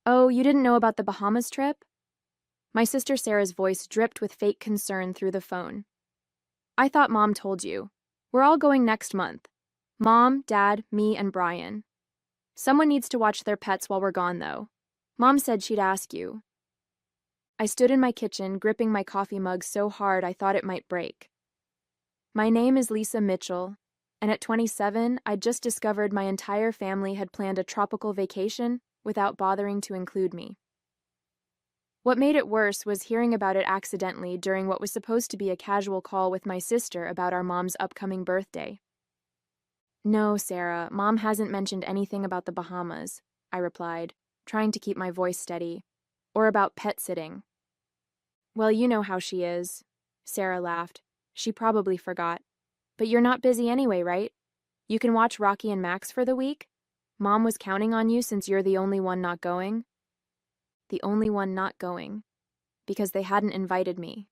Oh, you didn't know about the Bahamas trip? My sister Sarah's voice dripped with fake concern through the phone. I thought Mom told you. We're all going next month. Mom, Dad, me, and Brian. Someone needs to watch their pets while we're gone, though. Mom said she'd ask you. I stood in my kitchen, gripping my coffee mug so hard I thought it might break. My name is Lisa Mitchell, and at 27, I'd just discovered my entire family had planned a tropical vacation without bothering to include me. What made it worse was hearing about it accidentally during what was supposed to be a casual call with my sister about our mom's upcoming birthday. No, Sarah, Mom hasn't mentioned anything about the Bahamas, I replied, trying to keep my voice steady, or about pet sitting. Well, you know how she is, Sarah laughed. She probably forgot. But you're not busy anyway, right? You can watch Rocky and Max for the week? Mom was counting on you since you're the only one not going. The only one not going. Because they hadn't invited me.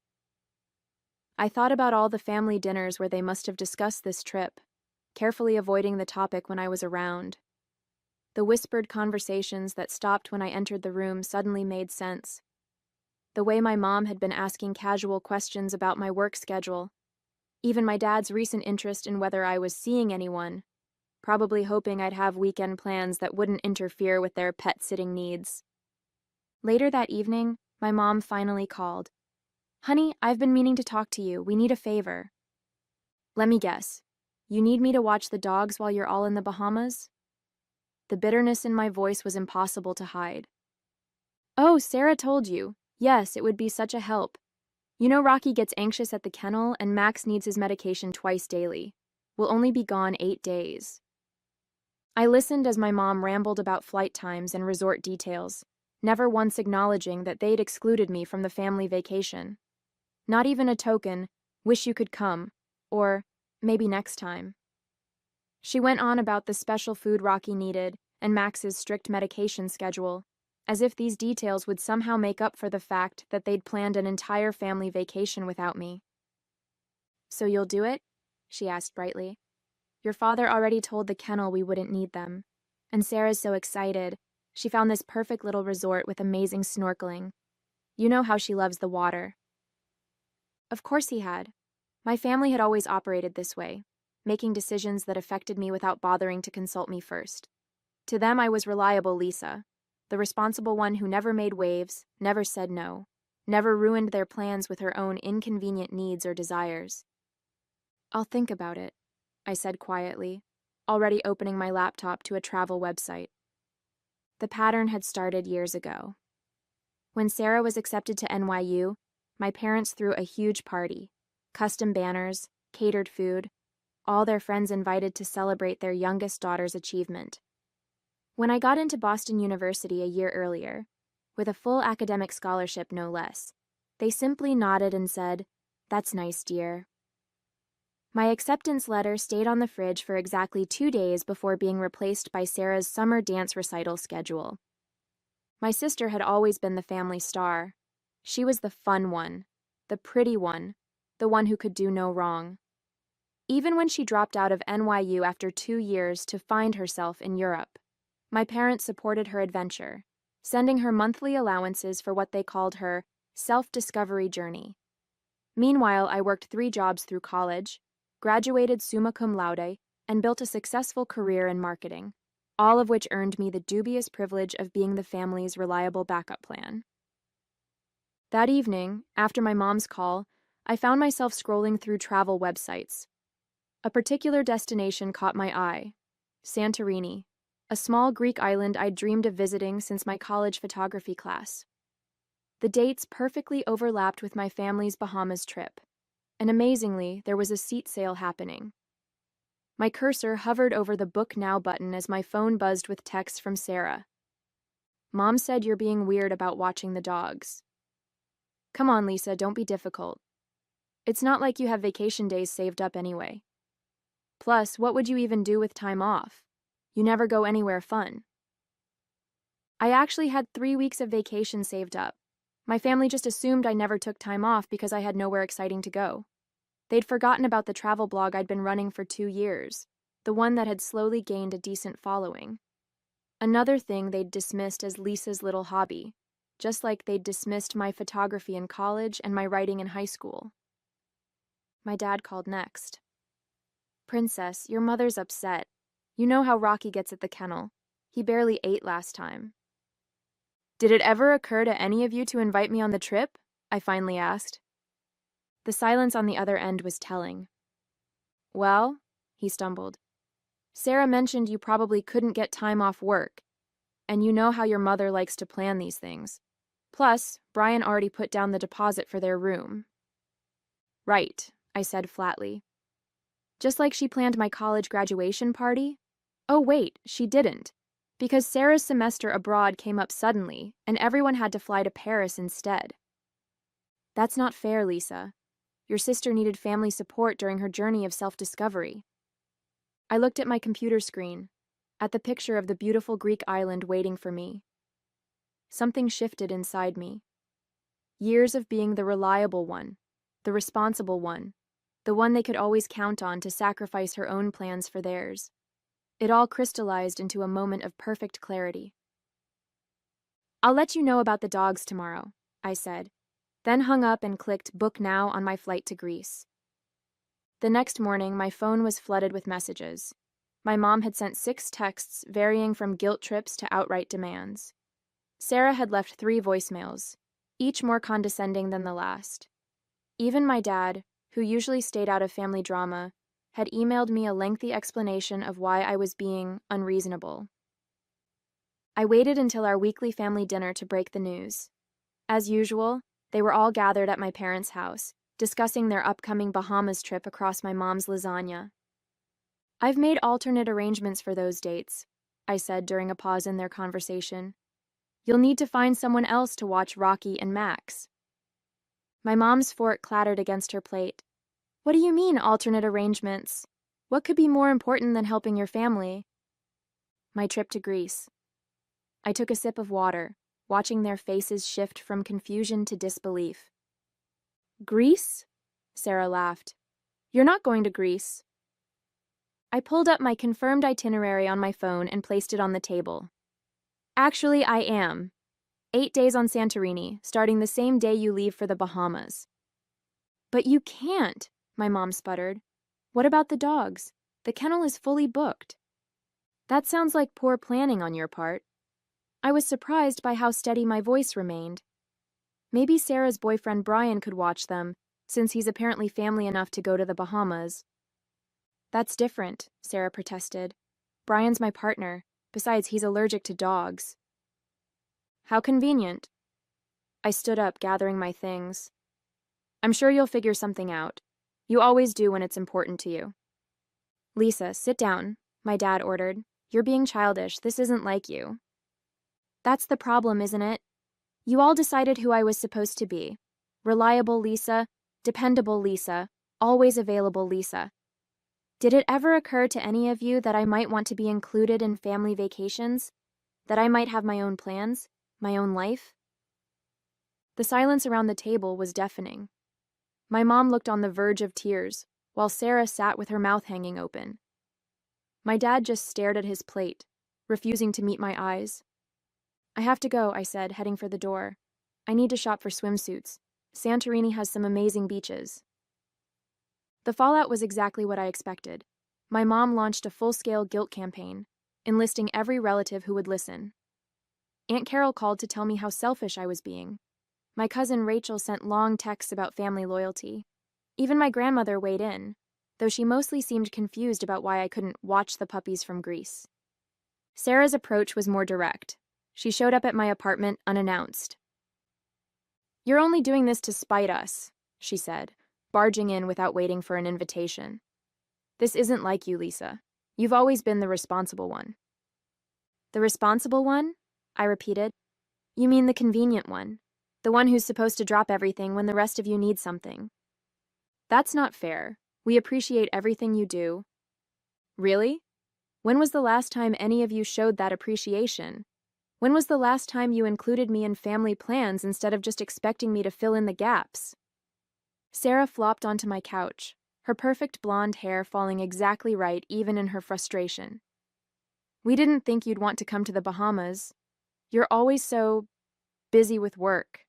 I thought about all the family dinners where they must have discussed this trip, carefully avoiding the topic when I was around. The whispered conversations that stopped when I entered the room suddenly made sense. The way my mom had been asking casual questions about my work schedule, even my dad's recent interest in whether I was seeing anyone, probably hoping I'd have weekend plans that wouldn't interfere with their pet-sitting needs. Later that evening, my mom finally called. Honey, I've been meaning to talk to you. We need a favor. Let me guess. You need me to watch the dogs while you're all in the Bahamas? The bitterness in my voice was impossible to hide. Oh, Sarah told you. Yes, it would be such a help. You know Rocky gets anxious at the kennel and Max needs his medication twice daily. We'll only be gone 8 days. I listened as my mom rambled about flight times and resort details, never once acknowledging that they'd excluded me from the family vacation. Not even a token, wish you could come, or maybe next time. She went on about the special food Rocky needed and Max's strict medication schedule, as if these details would somehow make up for the fact that they'd planned an entire family vacation without me. So you'll do it? She asked brightly. Your father already told the kennel we wouldn't need them. And Sarah's so excited. She found this perfect little resort with amazing snorkeling. You know how she loves the water. Of course he had. My family had always operated this way, making decisions that affected me without bothering to consult me first. To them, I was reliable Lisa, the responsible one who never made waves, never said no, never ruined their plans with her own inconvenient needs or desires. I'll think about it, I said quietly, already opening my laptop to a travel website. The pattern had started years ago. When Sarah was accepted to NYU, my parents threw a huge party, custom banners, catered food, all their friends invited to celebrate their youngest daughter's achievement. When I got into Boston University a year earlier, with a full academic scholarship no less, they simply nodded and said, "That's nice, dear." My acceptance letter stayed on the fridge for exactly 2 days before being replaced by Sarah's summer dance recital schedule. My sister had always been the family star. She was the fun one, the pretty one, the one who could do no wrong. Even when she dropped out of NYU after 2 years to find herself in Europe, my parents supported her adventure, sending her monthly allowances for what they called her self-discovery journey. Meanwhile, I worked 3 jobs through college, graduated summa cum laude, and built a successful career in marketing, all of which earned me the dubious privilege of being the family's reliable backup plan. That evening, after my mom's call, I found myself scrolling through travel websites. A particular destination caught my eye: Santorini, a small Greek island I'd dreamed of visiting since my college photography class. The dates perfectly overlapped with my family's Bahamas trip, and amazingly, there was a seat sale happening. My cursor hovered over the Book Now button as my phone buzzed with texts from Sarah. Mom said you're being weird about watching the dogs. Come on, Lisa, don't be difficult. It's not like you have vacation days saved up anyway. Plus, what would you even do with time off? You never go anywhere fun. I actually had 3 weeks of vacation saved up. My family just assumed I never took time off because I had nowhere exciting to go. They'd forgotten about the travel blog I'd been running for 2 years, the one that had slowly gained a decent following. Another thing they'd dismissed as Lisa's little hobby, just like they'd dismissed my photography in college and my writing in high school. My dad called next. "Princess, your mother's upset. You know how Rocky gets at the kennel. He barely ate last time." "Did it ever occur to any of you to invite me on the trip?" I finally asked. The silence on the other end was telling. "Well," he stumbled, "Sarah mentioned you probably couldn't get time off work, and you know how your mother likes to plan these things. Plus, Brian already put down the deposit for their room." "Right," I said flatly. "Just like she planned my college graduation party?" "Oh wait, she didn't. Because Sarah's semester abroad came up suddenly, and everyone had to fly to Paris instead." "That's not fair, Lisa. Your sister needed family support during her journey of self-discovery." I looked at my computer screen, at the picture of the beautiful Greek island waiting for me. Something shifted inside me. Years of being the reliable one, the responsible one, the one they could always count on to sacrifice her own plans for theirs. It all crystallized into a moment of perfect clarity. "I'll let you know about the dogs tomorrow," I said, then hung up and clicked Book Now on my flight to Greece. The next morning, my phone was flooded with messages. My mom had sent 6 texts varying from guilt trips to outright demands. Sarah had left 3 voicemails, each more condescending than the last. Even my dad, who usually stayed out of family drama, had emailed me a lengthy explanation of why I was being unreasonable. I waited until our weekly family dinner to break the news. As usual, they were all gathered at my parents' house, discussing their upcoming Bahamas trip across my mom's lasagna. "I've made alternate arrangements for those dates," I said during a pause in their conversation. "You'll need to find someone else to watch Rocky and Max." My mom's fork clattered against her plate. "What do you mean, alternate arrangements? What could be more important than helping your family?" "My trip to Greece." I took a sip of water, watching their faces shift from confusion to disbelief. "Greece?" Sarah laughed. "You're not going to Greece." I pulled up my confirmed itinerary on my phone and placed it on the table. "Actually, I am. 8 days on Santorini, starting the same day you leave for the Bahamas." "But you can't," my mom sputtered. "What about the dogs? The kennel is fully booked." "That sounds like poor planning on your part." I was surprised by how steady my voice remained. Maybe Sarah's boyfriend Brian could watch them, since he's apparently family enough to go to the Bahamas. "That's different," Sarah protested. "Brian's my partner. Besides, he's allergic to dogs." "How convenient." I stood up, gathering my things. "I'm sure you'll figure something out. You always do when it's important to you." "Lisa, sit down," my dad ordered. "You're being childish. This isn't like you." "That's the problem, isn't it? You all decided who I was supposed to be. Reliable Lisa, dependable Lisa, always available Lisa. Did it ever occur to any of you that I might want to be included in family vacations? That I might have my own plans, my own life?" The silence around the table was deafening. My mom looked on the verge of tears, while Sarah sat with her mouth hanging open. My dad just stared at his plate, refusing to meet my eyes. "I have to go," I said, heading for the door. "I need to shop for swimsuits. Santorini has some amazing beaches." The fallout was exactly what I expected. My mom launched a full-scale guilt campaign, enlisting every relative who would listen. Aunt Carol called to tell me how selfish I was being. My cousin Rachel sent long texts about family loyalty. Even my grandmother weighed in, though she mostly seemed confused about why I couldn't watch the puppies from Greece. Sarah's approach was more direct. She showed up at my apartment unannounced. "You're only doing this to spite us," she said, barging in without waiting for an invitation. "This isn't like you, Lisa. You've always been the responsible one." "The responsible one?" I repeated. "You mean the convenient one. The one who's supposed to drop everything when the rest of you need something." "That's not fair. We appreciate everything you do." "Really? When was the last time any of you showed that appreciation? When was the last time you included me in family plans instead of just expecting me to fill in the gaps?" Sarah flopped onto my couch, her perfect blonde hair falling exactly right even in her frustration. We didn't think you'd want to come to the Bahamas. You're always so busy with work.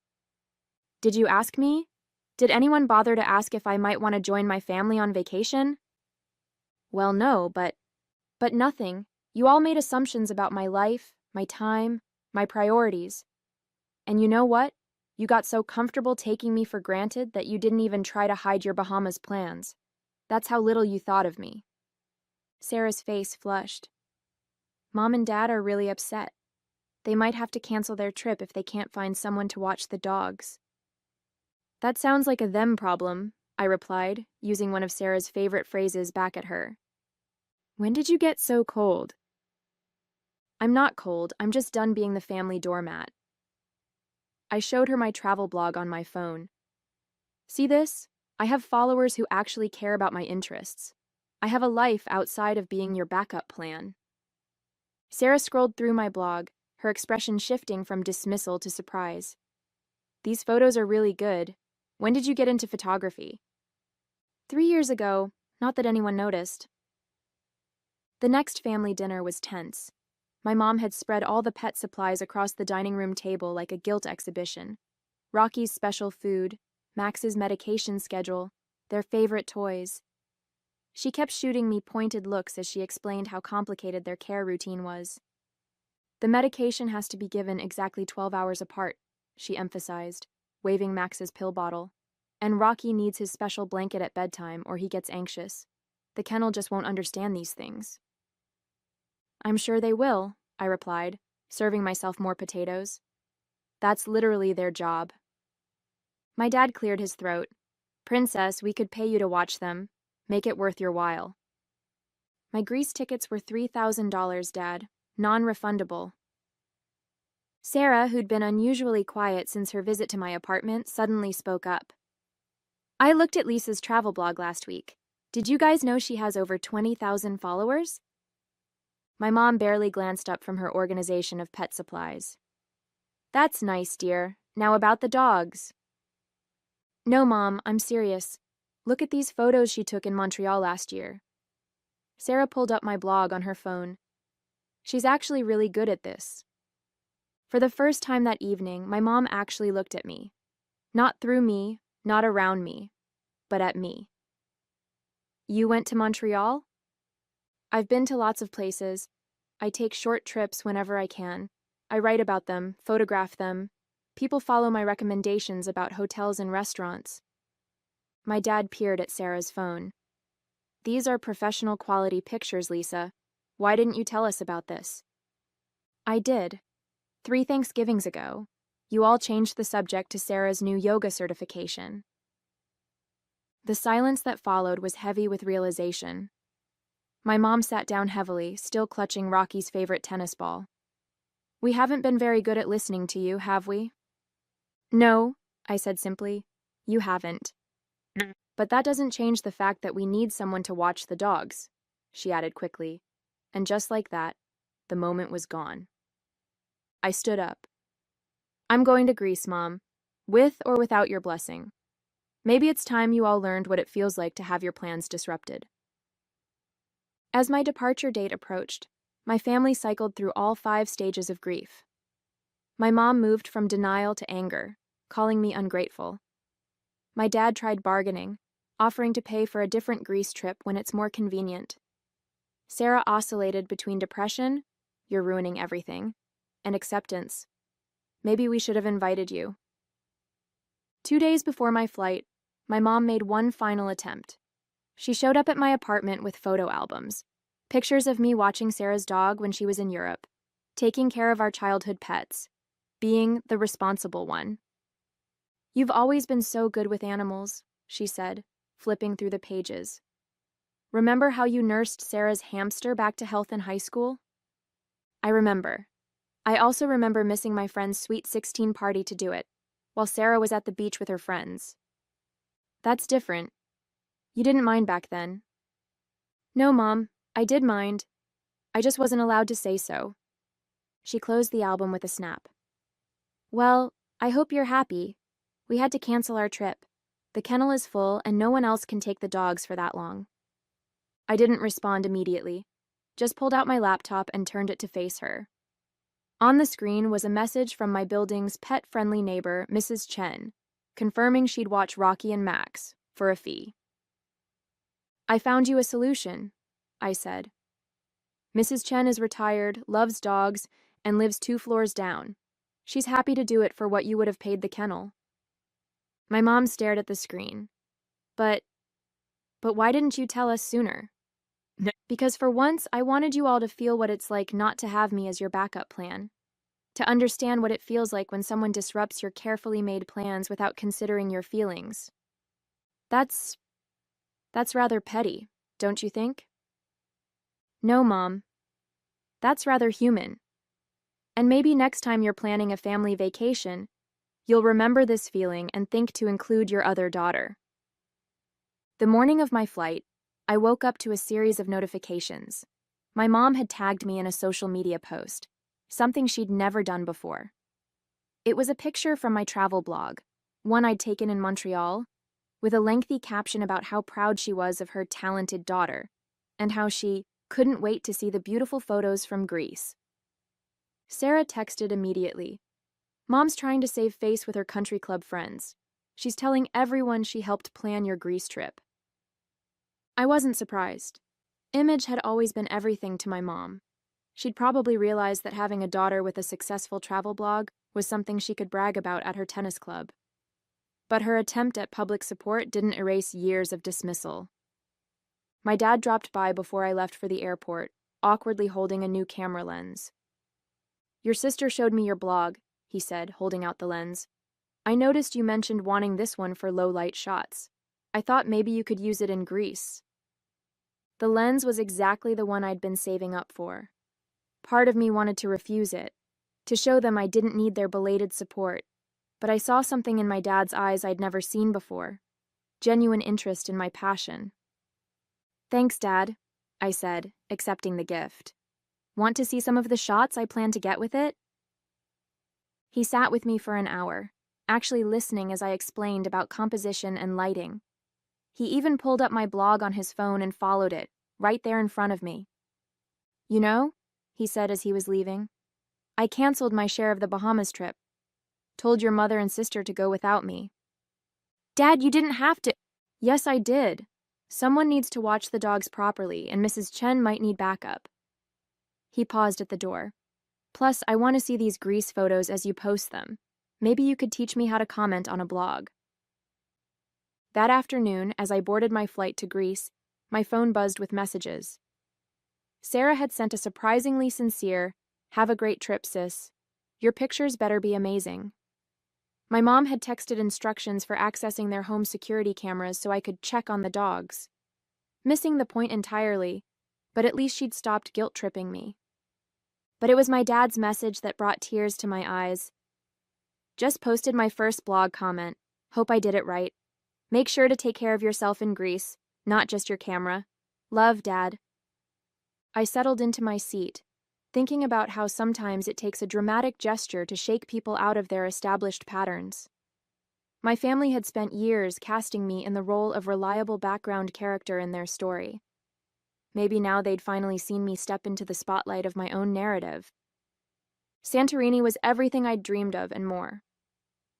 Did you ask me? Did anyone bother to ask if I might want to join my family on vacation? Well, no, but nothing. You all made assumptions about my life, my time, my priorities. And you know what? You got so comfortable taking me for granted that you didn't even try to hide your Bahamas plans. That's how little you thought of me. Sarah's face flushed. Mom and Dad are really upset. They might have to cancel their trip if they can't find someone to watch the dogs. That sounds like a them problem, I replied, using one of Sarah's favorite phrases back at her. When did you get so cold? I'm not cold, I'm just done being the family doormat. I showed her my travel blog on my phone. See this? I have followers who actually care about my interests. I have a life outside of being your backup plan. Sarah scrolled through my blog, her expression shifting from dismissal to surprise. These photos are really good. When did you get into photography? 3 years ago, not that anyone noticed. The next family dinner was tense. My mom had spread all the pet supplies across the dining room table like a guilt exhibition. Rocky's special food, Max's medication schedule, their favorite toys. She kept shooting me pointed looks as she explained how complicated their care routine was. The medication has to be given exactly 12 hours apart, she emphasized, waving Max's pill bottle. And Rocky needs his special blanket at bedtime or he gets anxious. The kennel just won't understand these things. I'm sure they will, I replied, serving myself more potatoes. That's literally their job. My dad cleared his throat. Princess, we could pay you to watch them. Make it worth your while. My Greece tickets were $3,000, Dad. Non-refundable. Sarah, who'd been unusually quiet since her visit to my apartment, suddenly spoke up. I looked at Lisa's travel blog last week. Did you guys know she has over 20,000 followers? My mom barely glanced up from her organization of pet supplies. That's nice, dear. Now about the dogs. No, Mom, I'm serious. Look at these photos she took in Montreal last year. Sarah pulled up my blog on her phone. She's actually really good at this. For the first time that evening, my mom actually looked at me. Not through me, not around me, but at me. You went to Montreal? I've been to lots of places. I take short trips whenever I can. I write about them, photograph them. People follow my recommendations about hotels and restaurants. My dad peered at Sarah's phone. These are professional quality pictures, Lisa. Why didn't you tell us about this? I did. 3 Thanksgivings ago. You all changed the subject to Sarah's new yoga certification. The silence that followed was heavy with realization. My mom sat down heavily, still clutching Rocky's favorite tennis ball. We haven't been very good at listening to you, have we? No, I said simply. You haven't. But that doesn't change the fact that we need someone to watch the dogs, she added quickly. And just like that, the moment was gone. I stood up. I'm going to Greece, Mom, with or without your blessing. Maybe it's time you all learned what it feels like to have your plans disrupted. As my departure date approached, my family cycled through all 5 stages of grief. My mom moved from denial to anger, calling me ungrateful. My dad tried bargaining, offering to pay for a different Greece trip when it's more convenient. Sarah oscillated between depression, you're ruining everything, and acceptance. Maybe we should have invited you. 2 days before my flight, my mom made one final attempt. She showed up at my apartment with photo albums, pictures of me watching Sarah's dog when she was in Europe, taking care of our childhood pets, being the responsible one. You've always been so good with animals, she said, flipping through the pages. Remember how you nursed Sarah's hamster back to health in high school? I remember. I also remember missing my friend's sweet 16 party to do it, while Sarah was at the beach with her friends. That's different. You didn't mind back then. No, Mom, I did mind. I just wasn't allowed to say so. She closed the album with a snap. Well, I hope you're happy. We had to cancel our trip. The kennel is full and no one else can take the dogs for that long. I didn't respond immediately. just pulled out my laptop and turned it to face her. On the screen was a message from my building's pet-friendly neighbor, Mrs. Chen, confirming she'd watch Rocky and Max for a fee. "I found you a solution," I said. "Mrs. Chen is retired, loves dogs, and lives 2 floors down. She's happy to do it for what you would have paid the kennel." My mom stared at the screen. But why didn't you tell us sooner?" "Because for once, I wanted you all to feel what it's like not to have me as your backup plan. To understand what it feels like when someone disrupts your carefully made plans without considering your feelings. That's rather petty, don't you think?" "No, Mom. That's rather human. And maybe next time you're planning a family vacation, you'll remember this feeling and think to include your other daughter." The morning of my flight, I woke up to a series of notifications. My mom had tagged me in a social media post, something she'd never done before. It was a picture from my travel blog, one I'd taken in Montreal, with a lengthy caption about how proud she was of her talented daughter, and how she couldn't wait to see the beautiful photos from Greece. Sarah texted immediately. "Mom's trying to save face with her country club friends. She's telling everyone she helped plan your Greece trip." I wasn't surprised. Image had always been everything to my mom. She'd probably realized that having a daughter with a successful travel blog was something she could brag about at her tennis club. But her attempt at public support didn't erase years of dismissal. My dad dropped by before I left for the airport, awkwardly holding a new camera lens. "Your sister showed me your blog," he said, holding out the lens. "I noticed you mentioned wanting this one for low-light shots. I thought maybe you could use it in Greece." The lens was exactly the one I'd been saving up for. Part of me wanted to refuse it, to show them I didn't need their belated support, but I saw something in my dad's eyes I'd never seen before, genuine interest in my passion. "Thanks, Dad," I said, accepting the gift. "Want to see some of the shots I plan to get with it?" He sat with me for an hour, actually listening as I explained about composition and lighting. He even pulled up my blog on his phone and followed it, right there in front of me. "You know," he said as he was leaving, "I canceled my share of the Bahamas trip. Told your mother and sister to go without me." "Dad, you didn't have to." "Yes, I did. Someone needs to watch the dogs properly, and Mrs. Chen might need backup." He paused at the door. "Plus, I want to see these Greece photos as you post them. Maybe you could teach me how to comment on a blog." That afternoon, as I boarded my flight to Greece, my phone buzzed with messages. Sarah had sent a surprisingly sincere, "Have a great trip, sis. Your pictures better be amazing." My mom had texted instructions for accessing their home security cameras so I could check on the dogs. Missing the point entirely, but at least she'd stopped guilt-tripping me. But it was my dad's message that brought tears to my eyes. "Just posted my first blog comment. Hope I did it right. Make sure to take care of yourself in Greece, not just your camera. Love, Dad." I settled into my seat, thinking about how sometimes it takes a dramatic gesture to shake people out of their established patterns. My family had spent years casting me in the role of reliable background character in their story. Maybe now they'd finally seen me step into the spotlight of my own narrative. Santorini was everything I'd dreamed of and more.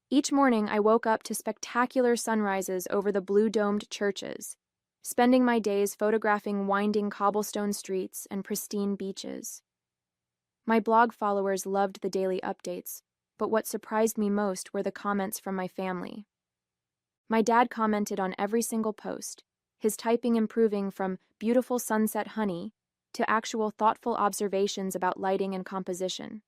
Each morning, I woke up to spectacular sunrises over the blue-domed churches, spending my days photographing winding cobblestone streets and pristine beaches. My blog followers loved the daily updates, but what surprised me most were the comments from my family. My dad commented on every single post, his typing improving from "beautiful sunset honey" to actual thoughtful observations about lighting and composition.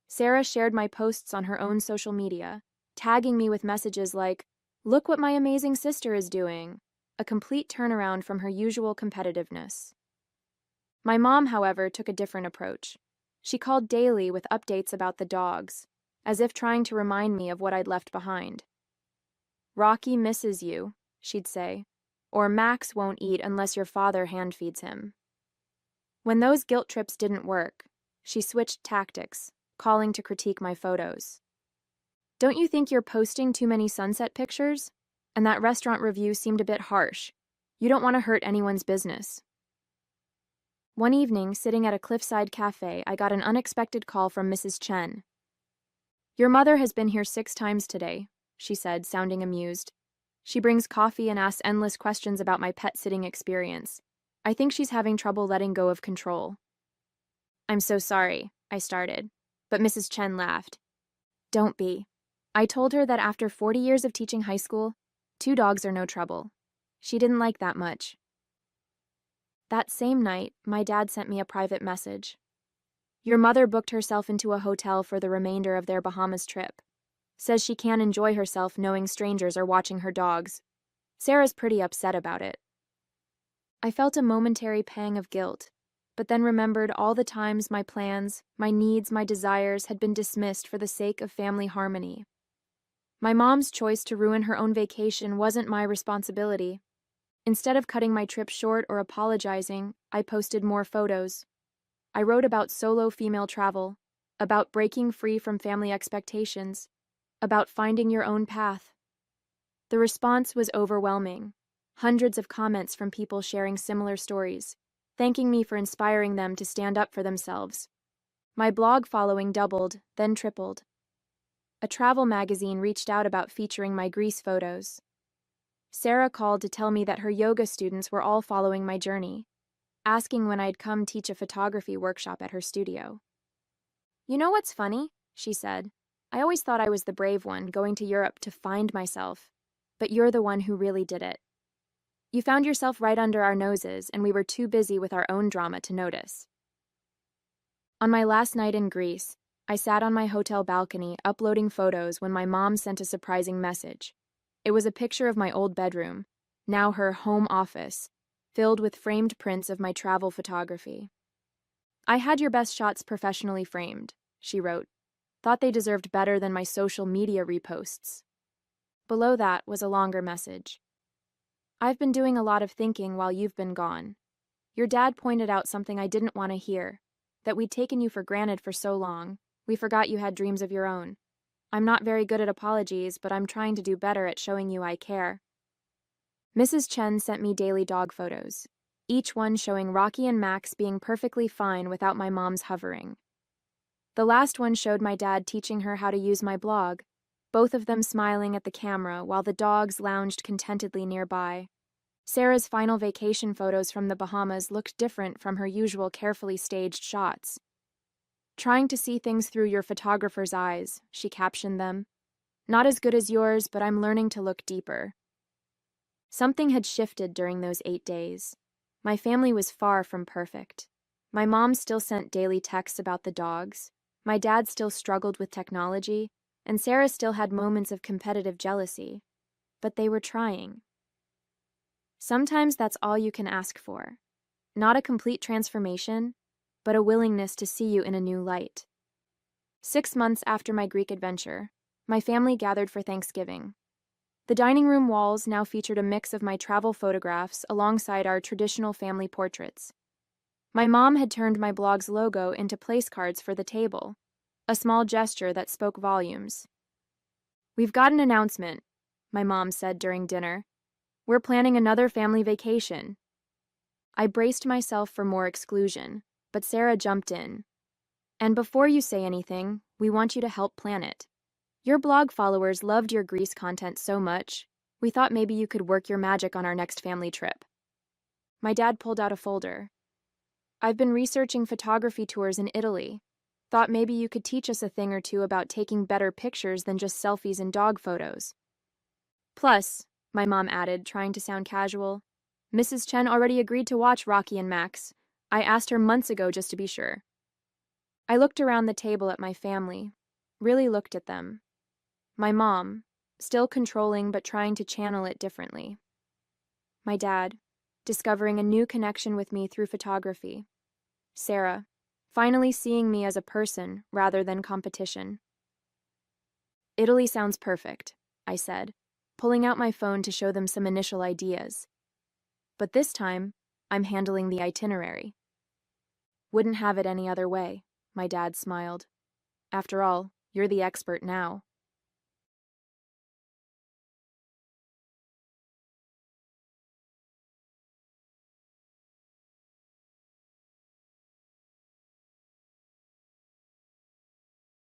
Sarah shared my posts on her own social media, tagging me with messages like, "Look what my amazing sister is doing," a complete turnaround from her usual competitiveness. My mom, however, took a different approach. She called daily with updates about the dogs, as if trying to remind me of what I'd left behind. "Rocky misses you," she'd say, or "Max won't eat unless your father hand-feeds him." When those guilt trips didn't work, she switched tactics, calling to critique my photos. "Don't you think you're posting too many sunset pictures? And that restaurant review seemed a bit harsh. You don't want to hurt anyone's business." One evening, sitting at a cliffside cafe, I got an unexpected call from Mrs. Chen. "Your mother has been here 6 times today," she said, sounding amused. "She brings coffee and asks endless questions about my pet sitting experience. I think she's having trouble letting go of control." "I'm so sorry," I started, but Mrs. Chen laughed. "Don't be. I told her that after 40 years of teaching high school, 2 dogs are no trouble." She didn't like that much. That same night, my dad sent me a private message. "Your mother booked herself into a hotel for the remainder of their Bahamas trip. Says she can't enjoy herself knowing strangers are watching her dogs. Sarah's pretty upset about it." I felt a momentary pang of guilt, but then remembered all the times my plans, my needs, my desires had been dismissed for the sake of family harmony. My mom's choice to ruin her own vacation wasn't my responsibility. Instead of cutting my trip short or apologizing, I posted more photos. I wrote about solo female travel, about breaking free from family expectations, about finding your own path. The response was overwhelming. Hundreds of comments from people sharing similar stories, thanking me for inspiring them to stand up for themselves. My blog following doubled, then tripled. A travel magazine reached out about featuring my Greece photos. Sarah called to tell me that her yoga students were all following my journey, asking when I'd come teach a photography workshop at her studio. "You know what's funny?" she said. "I always thought I was the brave one going to Europe to find myself, but you're the one who really did it. You found yourself right under our noses, and we were too busy with our own drama to notice." On my last night in Greece, I sat on my hotel balcony uploading photos when my mom sent a surprising message. It was a picture of my old bedroom, now her home office, filled with framed prints of my travel photography. "I had your best shots professionally framed," she wrote. "Thought they deserved better than my social media reposts." Below that was a longer message. "I've been doing a lot of thinking while you've been gone. Your dad pointed out something I didn't want to hear, that we'd taken you for granted for so long, we forgot you had dreams of your own. I'm not very good at apologies, but I'm trying to do better at showing you I care." Mrs. Chen sent me daily dog photos, each one showing Rocky and Max being perfectly fine without my mom's hovering. The last one showed my dad teaching her how to use my blog, both of them smiling at the camera while the dogs lounged contentedly nearby. Sarah's final vacation photos from the Bahamas looked different from her usual carefully staged shots. "Trying to see things through your photographer's eyes," she captioned them. "Not as good as yours, but I'm learning to look deeper." Something had shifted during those 8 days. My family was far from perfect. My mom still sent daily texts about the dogs, my dad still struggled with technology, and Sarah still had moments of competitive jealousy. But they were trying. Sometimes that's all you can ask for. Not a complete transformation, but a willingness to see you in a new light. 6 months after my Greek adventure, my family gathered for Thanksgiving. The dining room walls now featured a mix of my travel photographs alongside our traditional family portraits. My mom had turned my blog's logo into place cards for the table, a small gesture that spoke volumes. "We've got an announcement," my mom said during dinner. "We're planning another family vacation." I braced myself for more exclusion, but Sarah jumped in. "And before you say anything, we want you to help plan it. Your blog followers loved your Greece content so much, we thought maybe you could work your magic on our next family trip." My dad pulled out a folder. "I've been researching photography tours in Italy. Thought maybe you could teach us a thing or two about taking better pictures than just selfies and dog photos. Plus," my mom added, trying to sound casual, "Mrs. Chen already agreed to watch Rocky and Max. I asked her months ago just to be sure." I looked around the table at my family, really looked at them. My mom, still controlling but trying to channel it differently. My dad, discovering a new connection with me through photography. Sarah, finally seeing me as a person rather than competition. "Italy sounds perfect," I said, pulling out my phone to show them some initial ideas. "But this time, I'm handling the itinerary." "Wouldn't have it any other way," my dad smiled. "After all, you're the expert now."